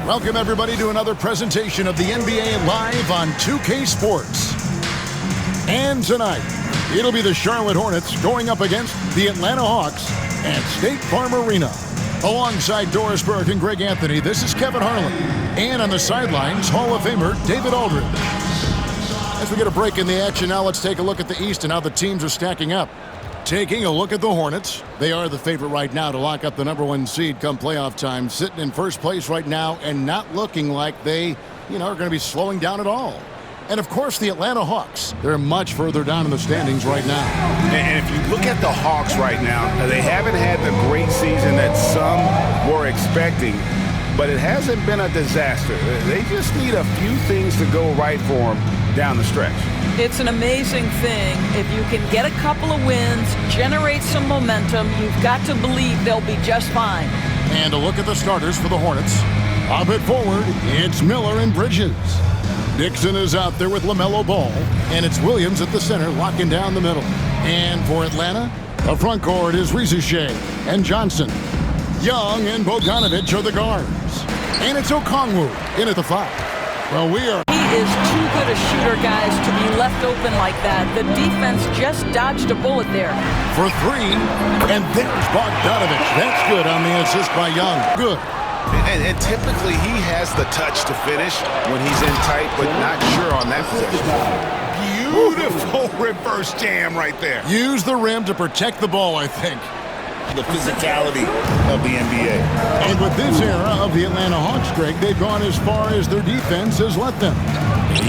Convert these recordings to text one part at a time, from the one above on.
Welcome, everybody, to another presentation of the NBA Live on 2K Sports. And tonight, it'll be the Charlotte Hornets going up against the Atlanta Hawks at State Farm Arena. Alongside Doris Burke and Greg Anthony, this is Kevin Harlan. And on the sidelines, Hall of Famer David Aldridge. As we get a break in the action now, let's take a look at the East and how the teams are stacking up. Taking a look at the Hornets, they are the favorite right now to lock up the #1 seed come playoff time, sitting in first place right now and not looking like they, are going to be slowing down at all. And, of course, the Atlanta Hawks, they're much further down in the standings right now. And if you look at the Hawks right now, they haven't had the great season that some were expecting, but it hasn't been a disaster. They just need a few things to go right for them down the stretch. It's an amazing thing. If you can get a couple of wins, generate some momentum, you've got to believe they'll be just fine. And a look at the starters for the Hornets. Up at forward, it's Miller and Bridges. Dixon is out there with LaMelo Ball, and it's Williams at the center locking down the middle. And for Atlanta, the front court is Rizachet and Johnson. Young and Bogdanovich are the guards. And it's Okongwu in at the 5. Well, He is too good a shooter, guys, to be left open like that. The defense just dodged a bullet there. For 3, and there's Bogdanovich. That's good on the assist by Young. Good. And typically he has the touch to finish when he's in tight, but not sure on that possession. Beautiful reverse jam right there. Use the rim to protect the ball, I think. The physicality of the NBA. And with this era of the Atlanta Hawks, Greg, they've gone as far as their defense has let them.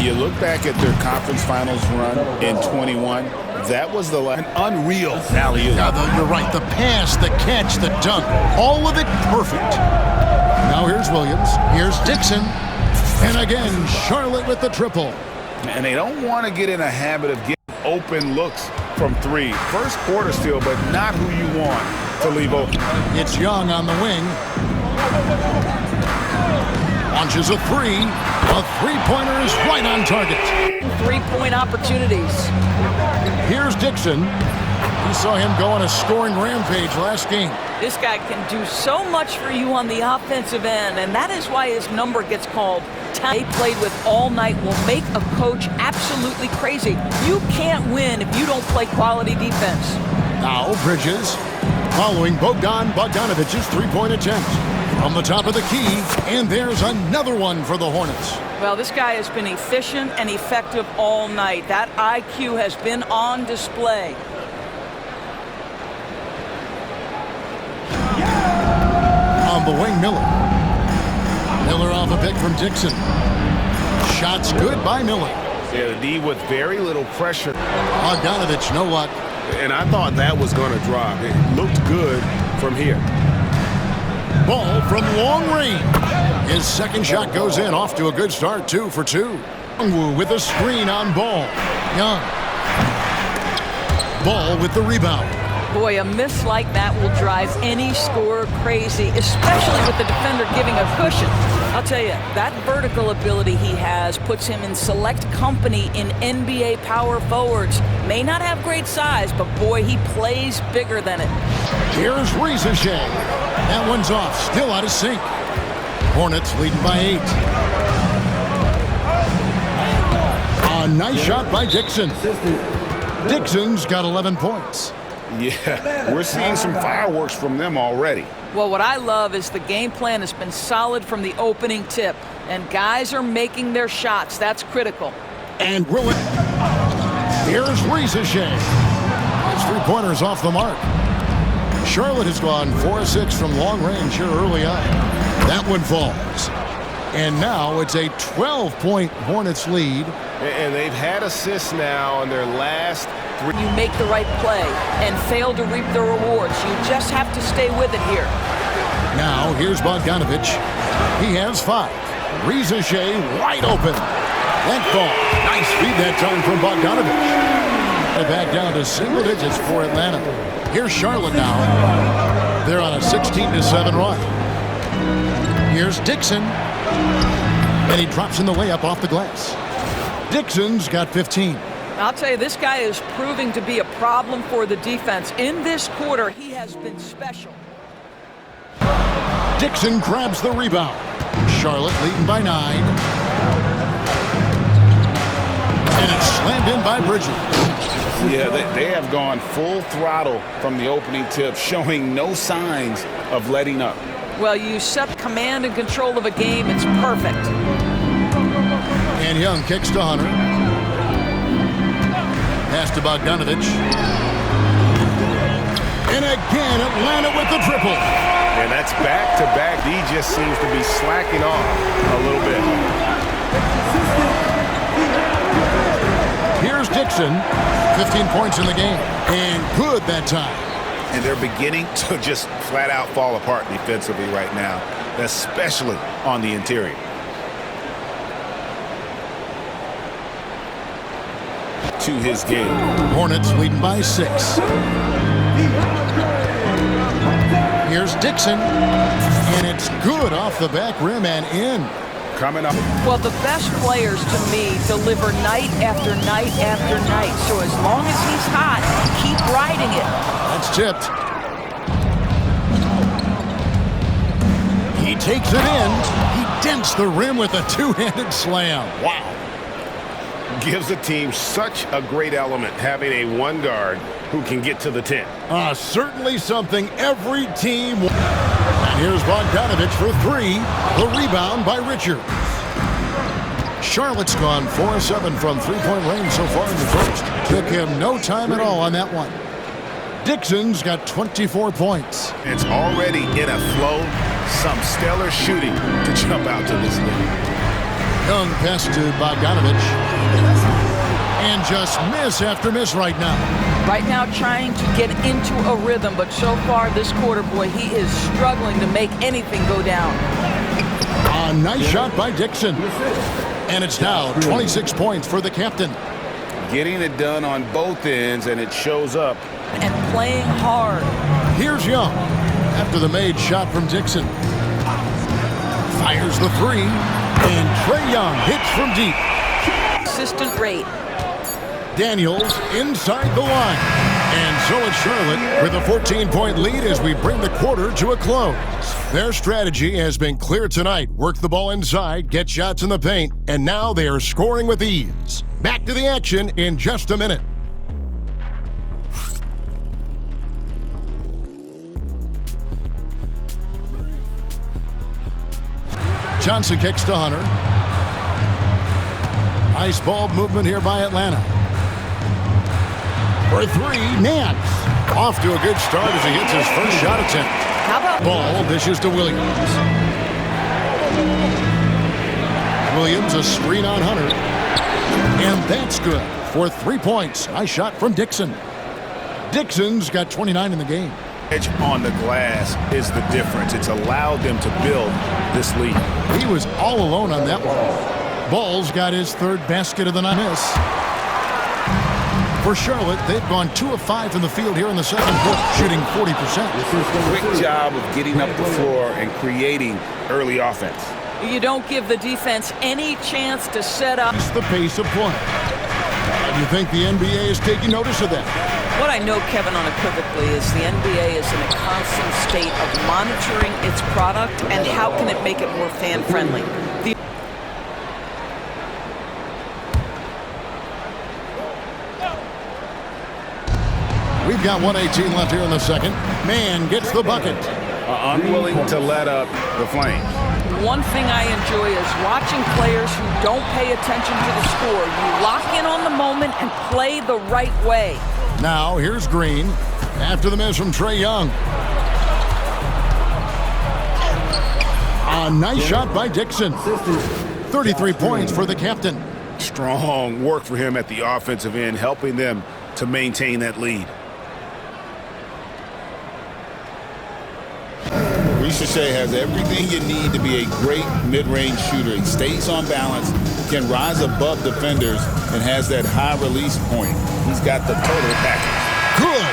You look back at their conference finals run in 21, that was the unreal value. Yeah, you're right. The pass, the catch, the dunk, all of it perfect. Now here's Williams. Here's Dixon. And again, Charlotte with the triple. And they don't want to get in a habit of getting open looks from 3. First quarter still, but not who you want to leave open. It's Young on the wing. Launches a 3. A three-pointer is right on target. 3-point opportunities. Here's Dixon. We saw him go on a scoring rampage last game. This guy can do so much for you on the offensive end, and that is why his number gets called. They played with all night will make a coach absolutely crazy. You can't win if you don't play quality defense. Now Bridges following Bogdanovich's three-point attempt from the top of the key, and there's another one for the Hornets. Well, this guy has been efficient and effective all night. That IQ has been on display. On the wing, Miller. Miller off a pick from Dixon. Shots good by Miller. Yeah, the D with very little pressure. Bogdanovich, no luck. And I thought that was going to drop. It looked good from here. Ball from long range. His second shot goes in, off to a good start, 2 for 2. Okongwu with a screen on Ball. Young. Ball with the rebound. Boy, a miss like that will drive any scorer crazy, especially with the defender giving a cushion. I'll tell you, that vertical ability he has puts him in select company in NBA power forwards. May not have great size, but boy, he plays bigger than it. Here's Rizachet. That one's off, still out of sync. Hornets leading by 8. A nice shot by Dixon. Dixon's got 11 points. Yeah, we're seeing some fireworks from them already. Well, what I love is the game plan has been solid from the opening tip, and guys are making their shots. That's critical. And here's Rizachet. His three-pointer's off the mark. Charlotte has gone 4-6 from long range here early on. That one falls. And now it's a 12-point Hornets lead. And they've had assists now in their last 3. You make the right play and fail to reap the rewards. You just have to stay with it here. Now here's Bogdanovich. He has 5. Rizachet wide open. That ball. Nice feed that time from Bogdanovich. Back down to single digits for Atlanta. Here's Charlotte now. They're on a 16-7 run. Here's Dixon. And he drops in the layup off the glass. Dixon's got 15. I'll tell you, this guy is proving to be a problem for the defense. In this quarter, he has been special. Dixon grabs the rebound. Charlotte leading by 9. And it's slammed in by Bridges. Yeah, they have gone full throttle from the opening tip, showing no signs of letting up. Well, you set command and control of a game. It's perfect. And Young kicks to Hunter. Pass to Bogdanovich. And again, Atlanta with the triple. And that's back-to-back. He just seems to be slacking off a little bit. Here's Dixon. 15 points in the game. And good that time. And they're beginning to just flat-out fall apart defensively right now, especially on the interior. To his game. Hornets leading by 6. Here's Dixon. And it's good off the back rim and in. Coming up. Well, the best players to me deliver night after night after night. So as long as he's hot, keep riding it. That's tipped. He takes it in. He dents the rim with a two-handed slam. Wow. Gives the team such a great element having a one guard who can get to the 10. Certainly something every team wants. And here's Bogdanovich for 3. The rebound by Richards. Charlotte's gone 4-7 from three-point range so far in the first. Took him no time at all on that one. Dixon's got 24 points. It's already in a flow. Some stellar shooting to jump out to this lead. Young pass to Bogdanovich. And just miss after miss right now. Right now trying to get into a rhythm, but so far this quarter, boy, he is struggling to make anything go down. A nice shot by Dixon. And it's now 26 points for the captain. Getting it done on both ends, and it shows up. And playing hard. Here's Young after the made shot from Dixon. Fires the 3. And Trae Young hits from deep. Consistent rate. Daniels inside the line. And so it's Charlotte with a 14-point lead as we bring the quarter to a close. Their strategy has been clear tonight. Work the ball inside, get shots in the paint, and now they are scoring with ease. Back to the action in just a minute. Johnson kicks to Hunter. Nice ball movement here by Atlanta. For 3, Nance. Off to a good start as he hits his first shot attempt. How about Ball dishes to Williams. Williams a screen on Hunter. And that's good for 3 points. Nice shot from Dixon. Dixon's got 29 in the game. Edge on the glass is the difference. It's allowed them to build this lead. He was all alone on that one. Ball's got his 3rd basket of the night. Miss. For Charlotte, they've gone 2 of 5 from the field here in the second quarter, shooting 40%. Quick job of getting up the floor and creating early offense. you don't give the defense any chance to set up? It's the pace of play. Do you think the NBA is taking notice of that? What I know, Kevin, unequivocally is the NBA is in a constant state of monitoring its product and how can it make it more fan-friendly. We've got 1:18 left here in the second. Man gets the bucket. Unwilling to let up the Flames. One thing I enjoy is watching players who don't pay attention to the score. You lock in on the moment and play the right way. Now here's Green after the miss from Trae Young. A nice shot by Dixon. 33 points for the captain. Strong work for him at the offensive end, helping them to maintain that lead. Ricochet has everything you need to be a great mid-range shooter. He stays on balance, can rise above defenders, and has that high release point. He's got the total package. Good.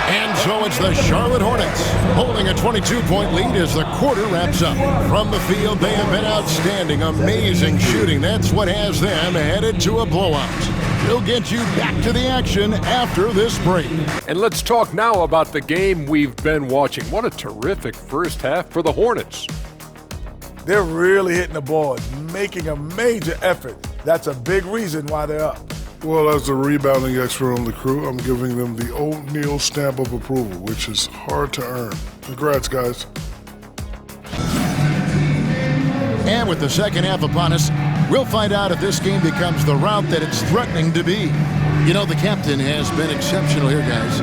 And so it's the Charlotte Hornets holding a 22-point lead as the quarter wraps up. From the field, they have been outstanding. Amazing shooting. That's what has them headed to a blowout. We'll get you back to the action after this break. And let's talk now about the game we've been watching. What a terrific first half for the Hornets. They're really hitting the ball, making a major effort. That's a big reason why they're up. Well, as the rebounding expert on the crew, I'm giving them the O'Neal stamp of approval, which is hard to earn. Congrats, guys. And with the second half upon us, we'll find out if this game becomes the route that it's threatening to be. You know, the captain has been exceptional here, guys.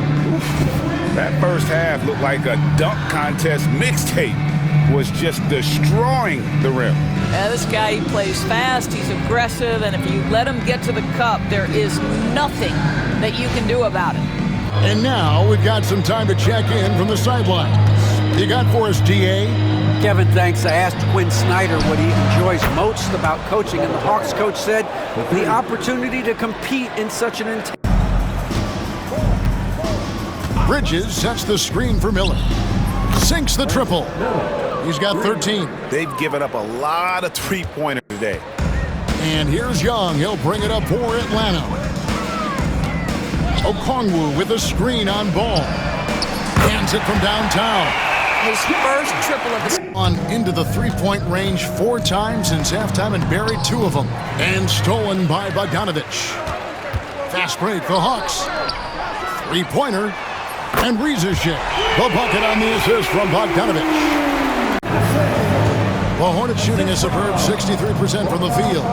That first half looked like a dunk contest mixtape. Was just destroying the rim. Yeah, this guy, he plays fast, he's aggressive, and if you let him get to the cup, there is nothing that you can do about it. And now we've got some time to check in from the sidelines. You got for us, DA? Kevin, thanks. I asked Quinn Snyder what he enjoys most about coaching, and the Hawks coach said the opportunity to compete in such an intense. Bridges sets the screen for Miller. Sinks the triple. He's got 13. They've given up a lot of three-pointers today. And here's Young. He'll bring it up for Atlanta. Okongwu with a screen on ball. Hands it from downtown. His first triple of the On into the three-point range 4 times since halftime and buried 2 of them. And stolen by Bogdanovich. Fast break for Hawks. Three-pointer. And Rizashik. The bucket on the assist from Bogdanovich. The Hornets shooting a superb 63% from the field.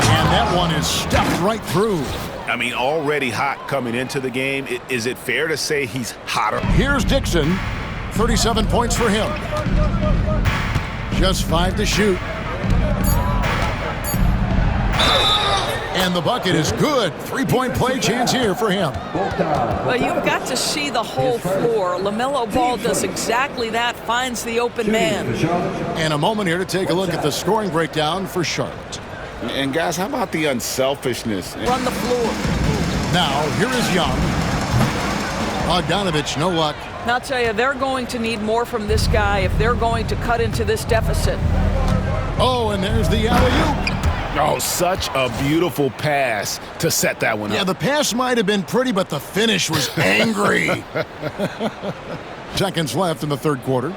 And that one is stuffed right through. I mean, already hot coming into the game. Is it fair to say he's hotter? Here's Dixon. 37 points for him. Just 5 to shoot. And the bucket is good. 3-point play chance here for him. Well, you've got to see the whole floor. LaMelo Ball does exactly that, finds the open man. And a moment here to take a look at the scoring breakdown for Charlotte. And guys, how about the unselfishness? Run the floor. Now, here is Young. Bogdanovich, no luck. And I'll tell you, they're going to need more from this guy if they're going to cut into this deficit. Oh, and there's the alley-oop. Oh, such a beautiful pass to set that one up. Yeah, the pass might have been pretty, but the finish was angry. Seconds left in the third quarter.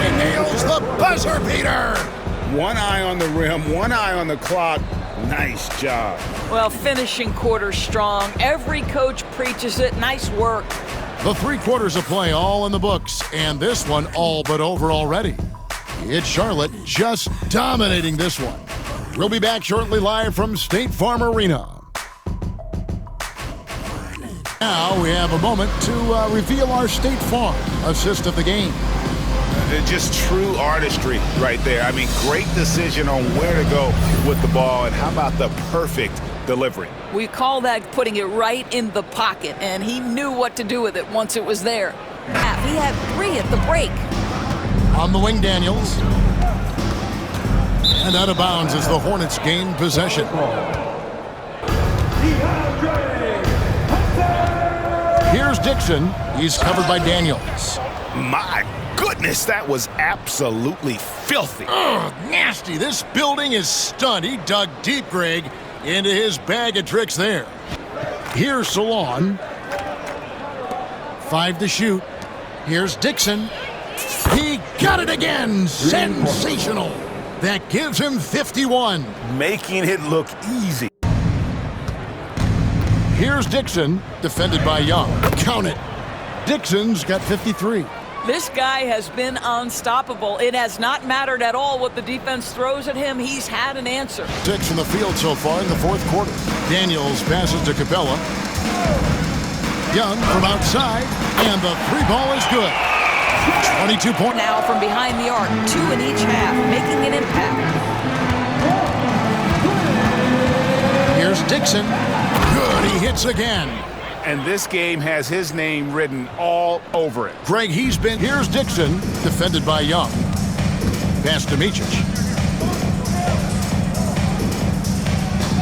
He nails the buzzer beater. One eye on the rim, one eye on the clock. Nice job. Well, finishing quarter strong. Every coach preaches it. Nice work. The 3 quarters of play all in the books, and this one all but over already. It's Charlotte just dominating this one. We'll be back shortly live from State Farm Arena. Now we have a moment to reveal our State Farm assist of the game. Just true artistry right there. I mean, great decision on where to go with the ball, and how about the perfect delivery? We call that putting it right in the pocket, and he knew what to do with it once it was there. He had 3 at the break. On the wing, Daniels. And out of bounds as the Hornets gain possession. Here's Dixon. He's covered by Daniels. My goodness, that was absolutely filthy. Ugh, nasty. This building is stunned. He dug deep, Greg, into his bag of tricks there. Here's Salon. 5 to shoot. Here's Dixon. He got it again. Sensational. That gives him 51. Making it look easy. Here's Dixon, defended by Young. Count it. Dixon's got 53. This guy has been unstoppable. It has not mattered at all what the defense throws at him. He's had an answer. 6 from the field so far in the fourth quarter. Daniels passes to Capella. Young from outside, and the 3 ball is good. 22 points. Now from behind the arc, 2 in each half, making an impact. Here's Dixon. Good, he hits again. And this game has his name written all over it. Greg, here's Dixon, defended by Young. Pass to Micic.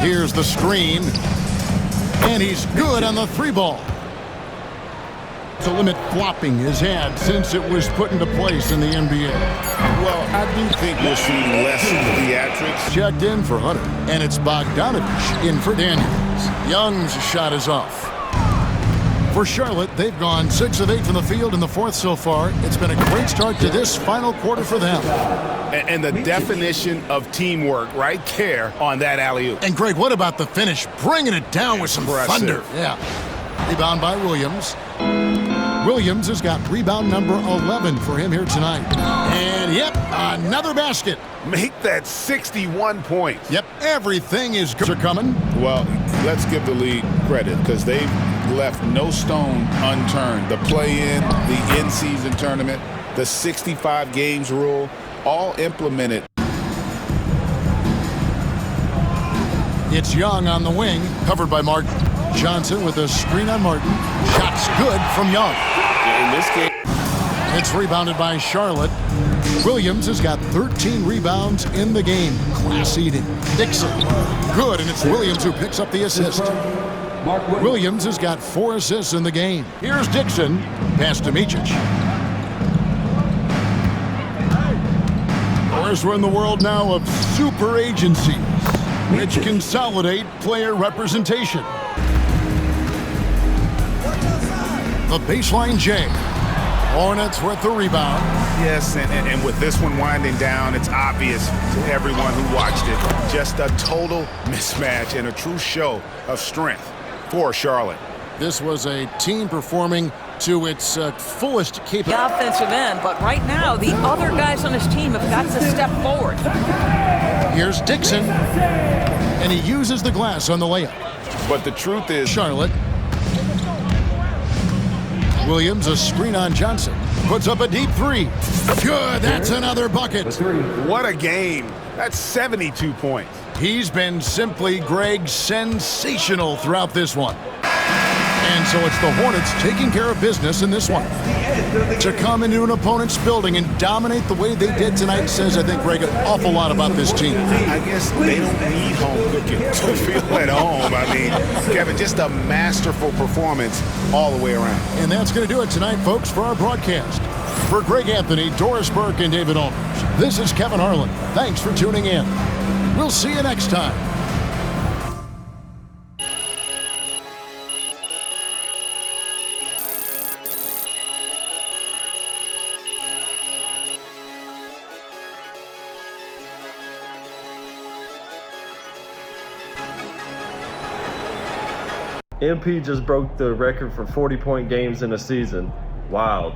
Here's the screen. And he's good on the 3 ball. to limit flopping has had since it was put into place in the NBA? Well, I do think we're seeing less theatrics. Checked in for Hunter, and it's Bogdanovich in for Daniels. Young's shot is off. For Charlotte, they've gone 6 of 8 from the field in the fourth so far. It's been a great start to this final quarter for them. And the definition of teamwork right there on that alley-oop. And Greg, what about the finish? Bringing it down with some thunder. Yeah. Rebound by Williams. Williams has got rebound number 11 for him here tonight. And, yep, another basket. Make that 61 points. Yep, everything is coming. Well, let's give the league credit because they've left no stone unturned. The play-in, the in-season tournament, the 65 games rule, all implemented. It's Young on the wing, covered by Martin. Johnson with a screen on Martin. Shots good from Young. In this game, it's rebounded by Charlotte. Williams has got 13 rebounds in the game. Class eating. Dixon. Good, and it's Williams who picks up the assist. Williams has got 4 assists in the game. Here's Dixon. Pass to Micic. Of course, we're in the world now of super agencies, which consolidate player representation. The baseline J. Hornets with the rebound. yes, and with this one winding down, it's obvious to everyone who watched it. Just a total mismatch and a true show of strength for Charlotte. This was a team performing to its fullest capability. The offensive end, but right now the other guys on his team have got to step forward. Here's Dixon, and he uses the glass on the layup. But the truth is, Charlotte. Williams, a screen on Johnson. Puts up a deep three. Good, that's another bucket. what a game. That's 72 points. He's been simply, Greg, sensational throughout this one. And so it's the Hornets taking care of business in this one. To come into an opponent's building and dominate the way they did tonight says, I think, Greg, an awful lot about this team. I guess they don't need home cooking to feel at home. I mean, Kevin, just a masterful performance all the way around. And that's going to do it tonight, folks, for our broadcast. For Greg Anthony, Doris Burke, and David Aldridge, this is Kevin Harlan. Thanks for tuning in. We'll see you next time. MP just broke the record for 40-point games in a season. Wow.